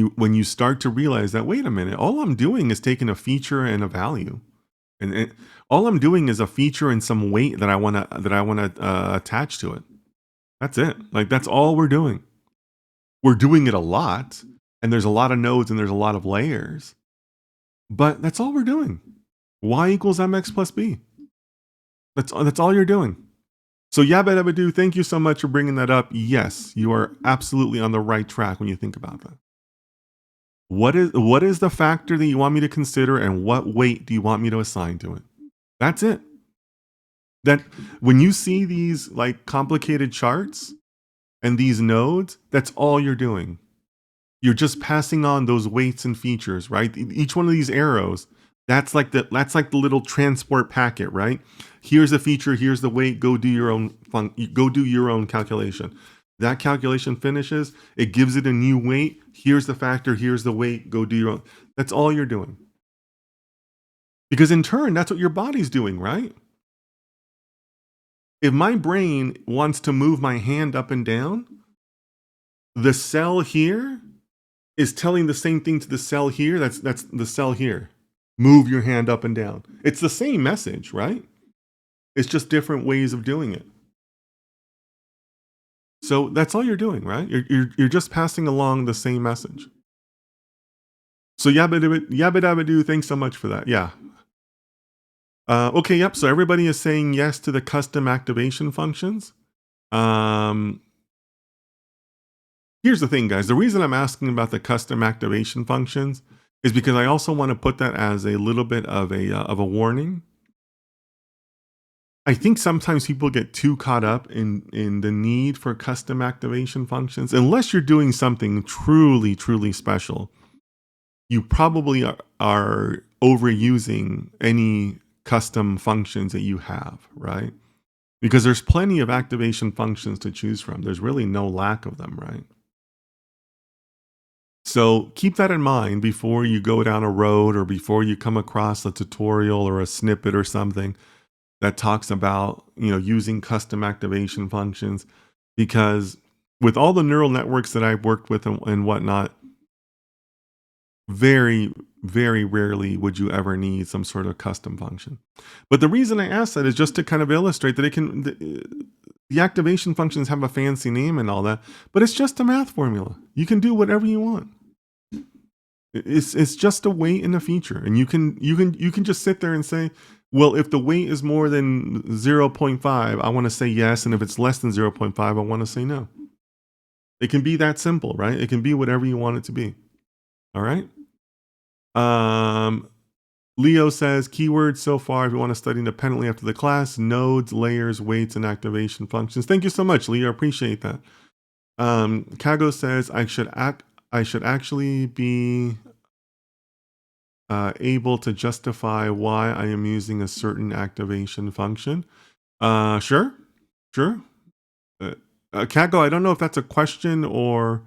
when you start to realize that, wait a minute, all I'm doing is taking a feature and a value, and all I'm doing is a feature and some weight that I want to attach to it. That's it. Like, that's all we're doing. We're doing it a lot, and there's a lot of nodes and there's a lot of layers, but that's all we're doing. Y equals mx plus b. That's all you're doing. So Yabba Dabba Doo, thank you so much for bringing that up. Yes, you are absolutely on the right track when you think about that. What is the factor that you want me to consider, and what weight do you want me to assign to it? That's it. That when you see these like complicated charts and these nodes, that's all you're doing. You're just passing on those weights and features, right? Each one of these arrows, that's like the little transport packet, right? Here's the feature, here's the weight, go do your own calculation. That calculation finishes, it gives it a new weight. Here's the factor, here's the weight, go do your own. That's all you're doing. Because in turn, that's what your body's doing, right? If my brain wants to move my hand up and down, the cell here is telling the same thing to the cell here. That's the cell here. Move your hand up and down. It's the same message, right? It's just different ways of doing it. So that's all you're doing, right? You're just passing along the same message. So Yabba Dabba Doo, thanks so much for that. Yeah. Okay, yep. So everybody is saying yes to the custom activation functions. Here's the thing, guys. The reason I'm asking about the custom activation functions is because I also want to put that as a little bit of a warning. I think sometimes people get too caught up in the need for custom activation functions. Unless you're doing something truly, truly special, you probably are overusing any custom functions that you have, right? Because there's plenty of activation functions to choose from. There's really no lack of them, right? So keep that in mind before you go down a road or before you come across a tutorial or a snippet or something that talks about, using custom activation functions. Because with all the neural networks that I've worked with and whatnot, very, very rarely would you ever need some sort of custom function. But the reason I ask that is just to kind of illustrate that the activation functions have a fancy name and all that, but it's just a math formula. You can do whatever you want. It's just a weight and a feature, and you can just sit there and say, well, if the weight is more than 0.5, I want to say yes, and if it's less than 0.5, I want to say no. It can be that simple, right? It can be whatever you want it to be. All right. Leo says, keywords so far, if you want to study independently after the class: nodes, layers, weights, and activation functions. Thank you so much, Leo. I appreciate that. Kago says, I should actually be able to justify why I am using a certain activation function. Sure. Kago, I don't know if that's a question or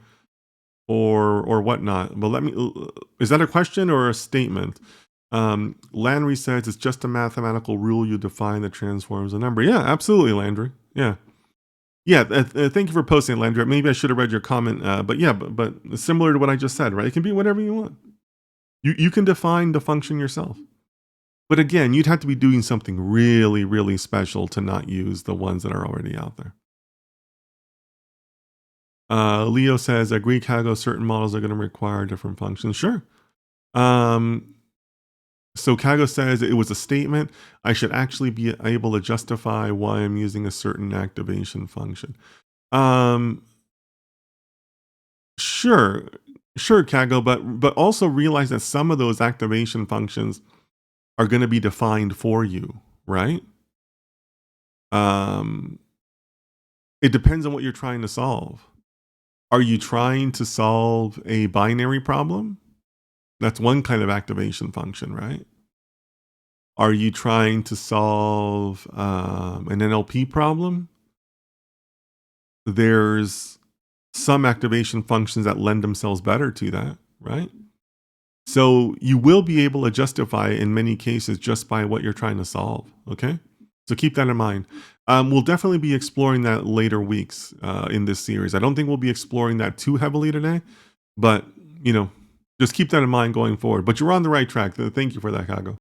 whatnot, but is that a question or a statement? Landry says it's just a mathematical rule. You define that transforms a number. Yeah, absolutely, Landry. Yeah. Thank you for posting, Landry. Maybe I should have read your comment, but similar to what I just said, right? It can be whatever you want. You can define the function yourself. But again, you'd have to be doing something really, really special to not use the ones that are already out there. Leo says, agree, Kago, certain models are going to require different functions. Sure. So Kago says it was a statement. I should actually be able to justify why I'm using a certain activation function. Sure, Kago, but also realize that some of those activation functions are going to be defined for you, right? It depends on what you're trying to solve. Are you trying to solve a binary problem? That's one kind of activation function, right? Are you trying to solve an NLP problem? There's some activation functions that lend themselves better to that, right? So you will be able to justify it in many cases just by what you're trying to solve, okay? So keep that in mind. We'll definitely be exploring that later weeks in this series. I don't think we'll be exploring that too heavily today, but you know, just keep that in mind going forward. But you're on the right track. Thank you for that, Kago.